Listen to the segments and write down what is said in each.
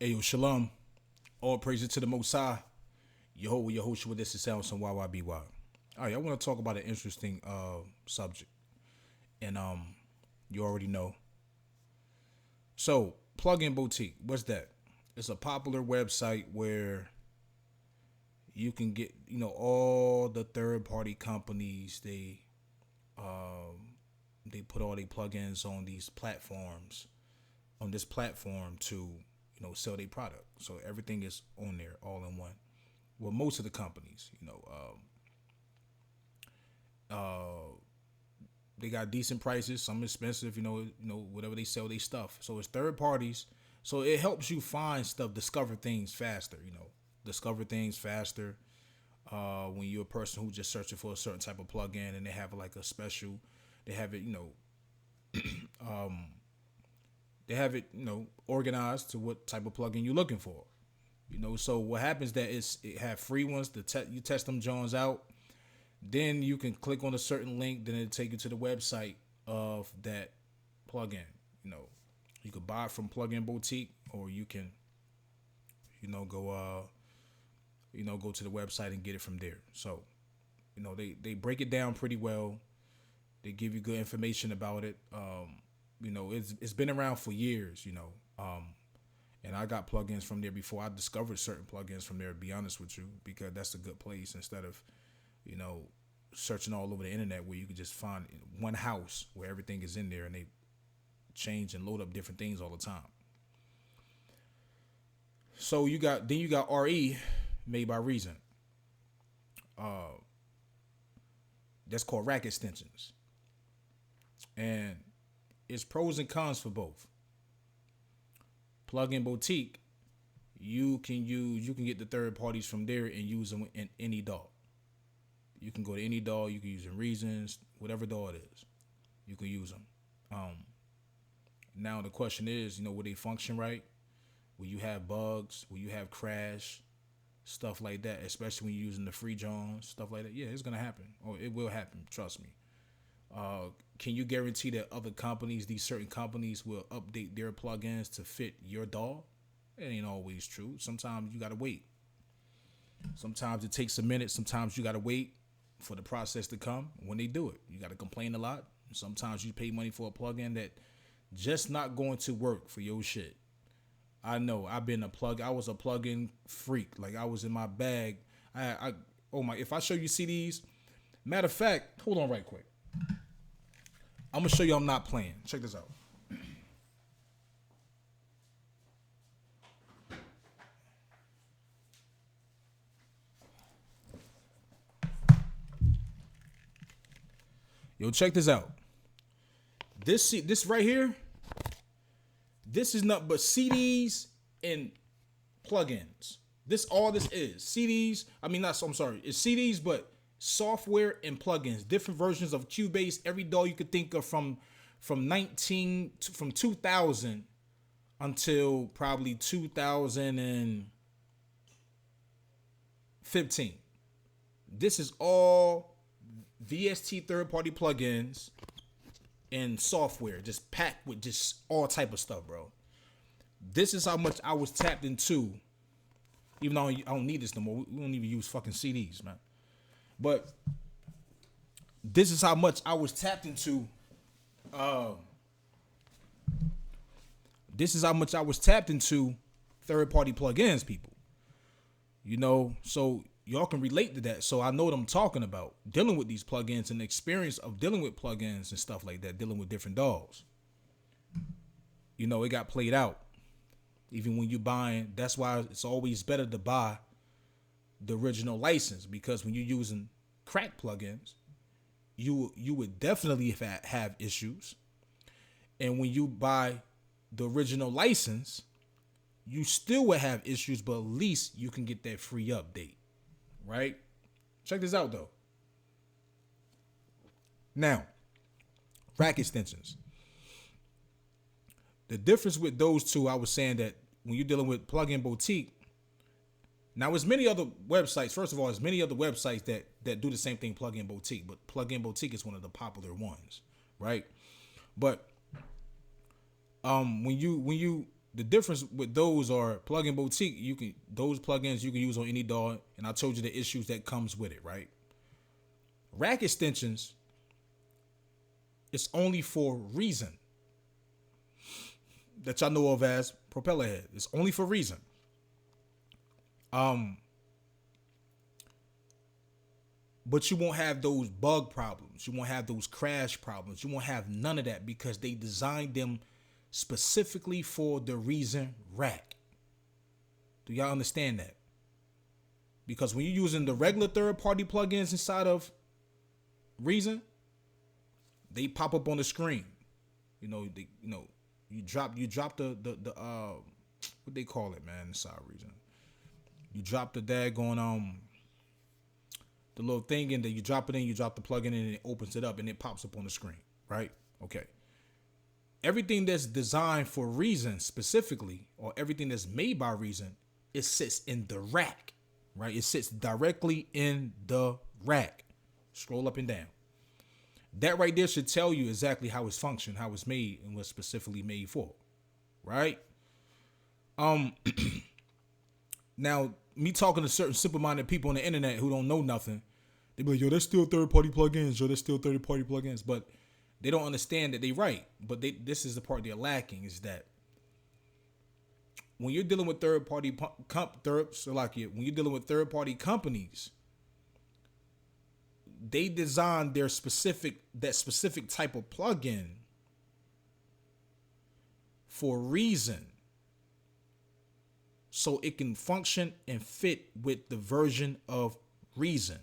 Ayo, shalom. All praises to the Most High. Yehoshua, this is Sound some YYBY. All right, I want to talk about an interesting subject. And you already know. So, Plugin Boutique, what's that? It's a popular website where you can get, all the third-party companies, they put all their plugins on these platforms, on this platform to, sell their product. So everything is on there all in one. Well, most of the companies, they got decent prices, some expensive, whatever they sell their stuff. So it's third parties. So it helps you find stuff, discover things faster, when you're a person who's just searching for a certain type of plugin and they have like a special, they have it, organized to what type of plugin you're looking for. So what happens that it have free ones you test them Jones out. Then you can click on a certain link, then it'll take you to the website of that plugin. You could buy it from Plugin Boutique, or you can, go to the website and get it from there. So, they break it down pretty well. They give you good information about it. It's been around for years, and I got plugins from there before. I discovered certain plugins from there, to be honest with you, because that's a good place instead of, searching all over the internet where you can just find one house where everything is in there and they change and load up different things all the time. So you got RE, made by Reason. That's called rack extensions. And it's pros and cons for both. Plugin Boutique, you can get the third parties from there and use them in any DAW. You can go to any DAW, you can use them Reasons, whatever DAW it is, you can use them. Now the question is, will they function right? Will you have bugs? Will you have crash? Stuff like that, especially when you're using the free Jones, stuff like that. Yeah, it's gonna happen, or it will happen. Trust me. Can you guarantee that other companies, these certain companies, will update their plugins to fit your DAW? It ain't always true. Sometimes you gotta wait. Sometimes it takes a minute. Sometimes you gotta wait for the process to come. When they do it, you gotta complain a lot. Sometimes you pay money for a plugin that just not going to work for your shit. I know. I was a plugin freak. Like, I was in my bag. If I show you CDs, matter of fact, hold on right quick. I'm gonna show you I'm not playing. Check this out. Yo, check this out. This right here, this is nothing but CDs and plugins. All this is. CDs, it's CDs, but software and plugins, different versions of Cubase, every DAW you could think of from 2000 until probably 2015. This is all VST third-party plugins and software, just packed with just all type of stuff, bro. This is how much I was tapped into. Even though I don't need this no more. We don't even use fucking CDs, man. But this is how much I was tapped into. This is how much I was tapped into third-party plugins, people. So y'all can relate to that. So I know what I'm talking about. Dealing with these plugins and the experience of dealing with plugins and stuff like that, dealing with different DAWs. It got played out. Even when you're buying, that's why it's always better to buy the original license, because when you're using crack plugins, you would definitely have issues. And when you buy the original license, you still would have issues, but at least you can get that free update. Right? Check this out, though. Now, rack extensions. The difference with those two, I was saying that when you're dealing with Plugin Boutique, now there's many other websites. First of all, there's many other websites that do the same thing, Plugin Boutique, but Plugin Boutique is one of the popular ones, right? But when you the difference with those are plugin boutique. Those plugins you can use on any DAW, and I told you the issues that comes with it, right? Rack extensions, it's only for Reason, that y'all know of as propeller head. It's only for Reason. But you won't have those bug problems. You won't have those crash problems. You won't have none of that because they designed them specifically for the Reason rack. Do y'all understand that? Because when you're using the regular third-party plugins inside of Reason, they pop up on the screen. You drop the what they call it, man, inside Reason. You drop the daggone the little thing in there, you drop it in, you drop the plug in, and it opens it up and it pops up on the screen, right? Okay. Everything that's designed for Reason specifically, or everything that's made by Reason, it sits in the rack, right? It sits directly in the rack. Scroll up and down. That right there should tell you exactly how it's functioned, how it's made, and what's specifically made for, right? Now, me talking to certain simple-minded people on the internet who don't know nothing, they be like, yo, that's still third-party plugins. Yo, that's still third-party plugins. But they don't understand that they right. But this is the part they're lacking, is that when you're dealing with third-party companies, they design that specific type of plugin for Reason, so it can function and fit with the version of Reason.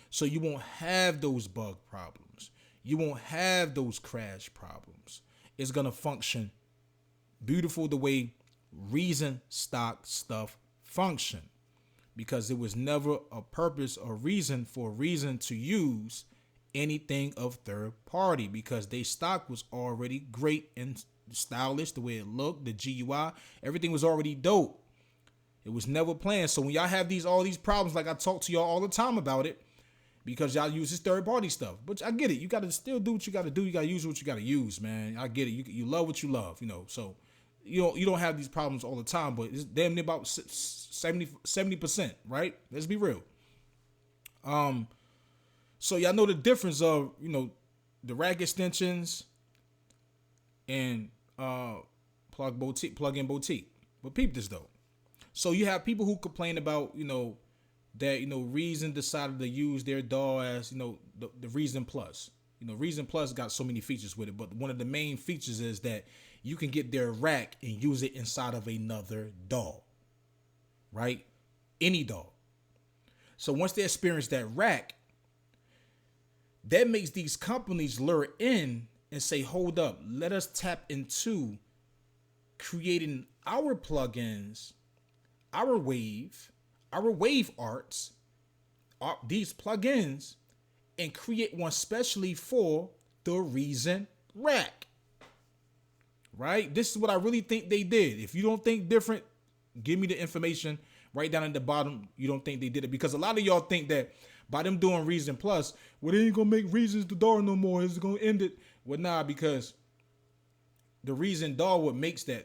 So you won't have those bug problems. You won't have those crash problems. It's going to function beautiful the way Reason stock stuff function, because it was never a purpose or reason for Reason to use anything of third party, because they stock was already great and stylish, the way it looked, the GUI, everything was already dope. It was never planned. So when y'all have all these problems, like I talk to y'all all the time about it, because y'all use this third party stuff. But I get it. You got to still do what you got to do. You got to use what you got to use, man. I get it. You love what you love, So you don't have these problems all the time, but it's damn near about 70%, right? Let's be real. So y'all know the difference of, the rack extensions and plug-in boutique. But peep this though. So you have people who complain about, that, Reason decided to use their DAW as, the Reason Plus. Reason Plus got so many features with it, but one of the main features is that you can get their rack and use it inside of another DAW, right? Any DAW. So once they experience that rack, that makes these companies lure in and say, hold up, let us tap into creating our plugins, our wave arts, these plugins, and create one specially for the Reason rack. Right? This is what I really think they did. If you don't think different, give me the information right down at the bottom. You don't think they did it, because a lot of y'all think that by them doing Reason Plus, well, they ain't gonna make Reasons the DAW no more. It's gonna end it. Well, nah, because the Reason DAW, what makes the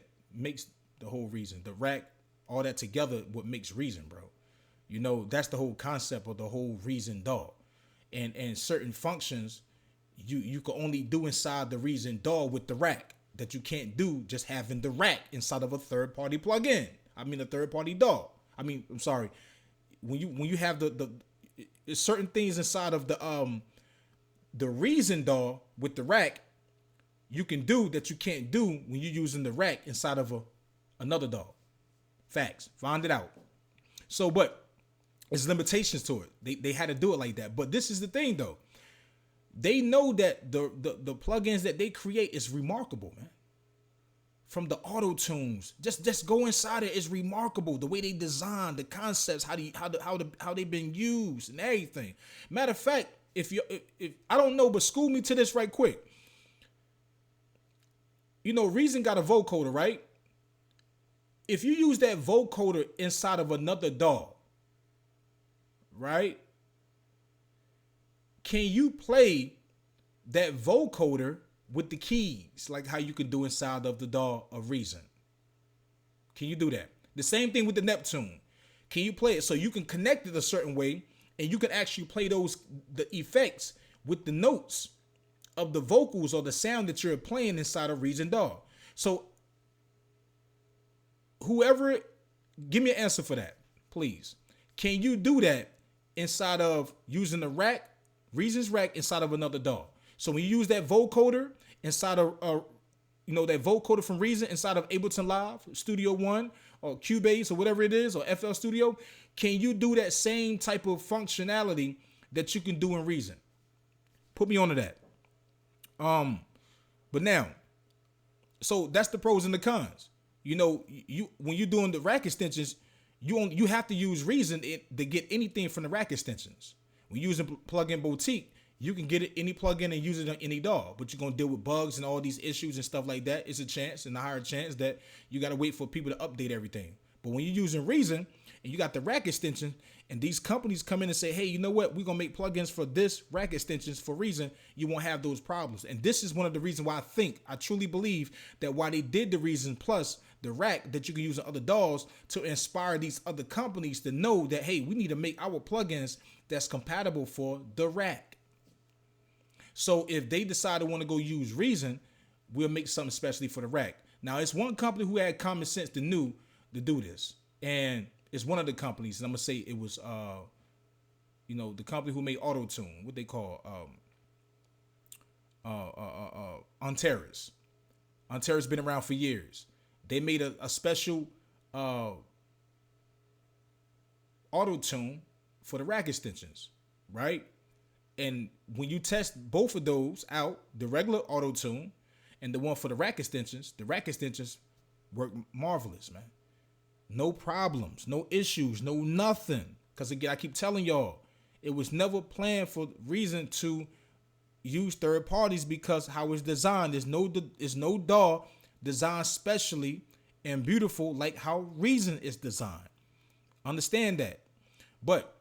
whole Reason, the rack, all that together, what makes Reason, bro. That's the whole concept of the whole Reason DAW. And certain functions you can only do inside the Reason DAW with the rack that you can't do just having the rack inside of a third-party plugin. I mean, a third-party DAW. I'm sorry. When you have the certain things inside of the Reason DAW with the rack, you can do that you can't do when you're using the rack inside of another DAW. Facts. Find it out. So, but there's limitations to it. They had to do it like that. But this is the thing, though. They know that the plugins that they create is remarkable, man. From the auto tunes, just go inside it. It's remarkable the way they design the concepts, how they've been used and everything. Matter of fact, if I don't know, but school me to this right quick. Reason got a vocoder, right? If you use that vocoder inside of another DAW, right? Can you play that vocoder with the keys, like how you can do inside of the DAW of Reason? Can you do that? The same thing with the Neptune. Can you play it so you can connect it a certain way and you can actually play the effects with the notes of the vocals or the sound that you're playing inside of Reason DAW? So whoever, give me an answer for that, please. Can you do that inside of using the rack, Reason's rack inside of another DAW? So when you use that vocoder inside of, that vocoder from Reason inside of Ableton Live, Studio One, or Cubase, or whatever it is, or FL Studio, can you do that same type of functionality that you can do in Reason? Put me onto that. But now, so that's the pros and the cons. When you're doing the rack extensions, you have to use Reason to get anything from the rack extensions. When you're using Plugin Boutique, you can get it any plugin and use it on any DAW, but you're gonna deal with bugs and all these issues and stuff like that. It's a chance and a higher chance that you gotta wait for people to update everything. But when you're using Reason and you got the rack extension, and these companies come in and say, hey, you know what? We're gonna make plugins for this rack extensions for Reason, you won't have those problems. And this is one of the reasons why I truly believe that why they did the Reason Plus, the rack that you can use in other DAWs, to inspire these other companies to know that, hey, we need to make our plugins that's compatible for the rack. So if they decide to want to go use Reason, we'll make something especially for the rack. Now, it's one company who had common sense to do this. And it's one of the companies, and I'm going to say it was, the company who made Auto-Tune, what they call, Antares. Antares been around for years. They made a special Auto-Tune for the rack extensions, right? And when you test both of those out, the regular Auto-Tune and the one for the rack extensions work marvelous, man. No problems, no issues, no nothing. Because again, I keep telling y'all, it was never planned for Reason to use third parties because how it's designed. There's no DAW designed specially and beautiful like how Reason is designed. Understand that. But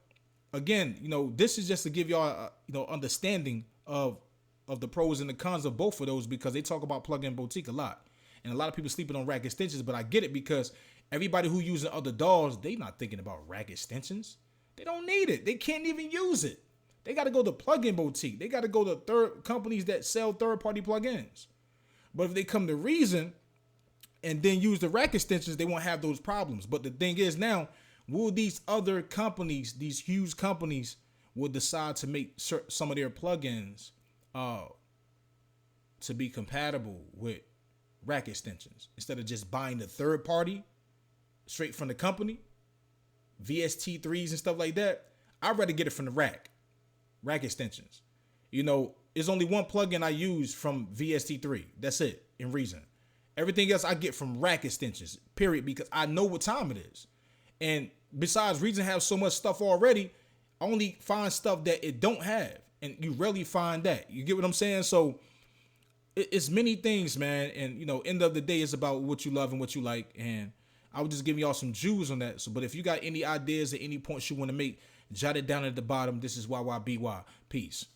again, this is just to give y'all, understanding of the pros and the cons of both of those, because they talk about Plugin Boutique a lot. And a lot of people sleeping on rack extensions, but I get it because everybody who using other DAWs, they not thinking about rack extensions. They don't need it. They can't even use it. They got to go to Plugin Boutique. They got to go to third companies that sell third-party plugins. But if they come to Reason and then use the rack extensions, they won't have those problems. But the thing is now, will these other companies, these huge companies, will decide to make some of their plugins to be compatible with rack extensions instead of just buying the third party straight from the company, VST3s and stuff like that? I'd rather get it from the rack extensions. There's only one plugin I use from VST3. That's it in Reason. Everything else I get from rack extensions, period, because I know what time it is. And besides, Reason has so much stuff already, I only find stuff that it don't have. And you rarely find that. You get what I'm saying? So it's many things, man. And, end of the day, it's about what you love and what you like. And I was just giving y'all some Jews on that. So, but if you got any ideas or any points you want to make, jot it down at the bottom. This is YYBY. Peace.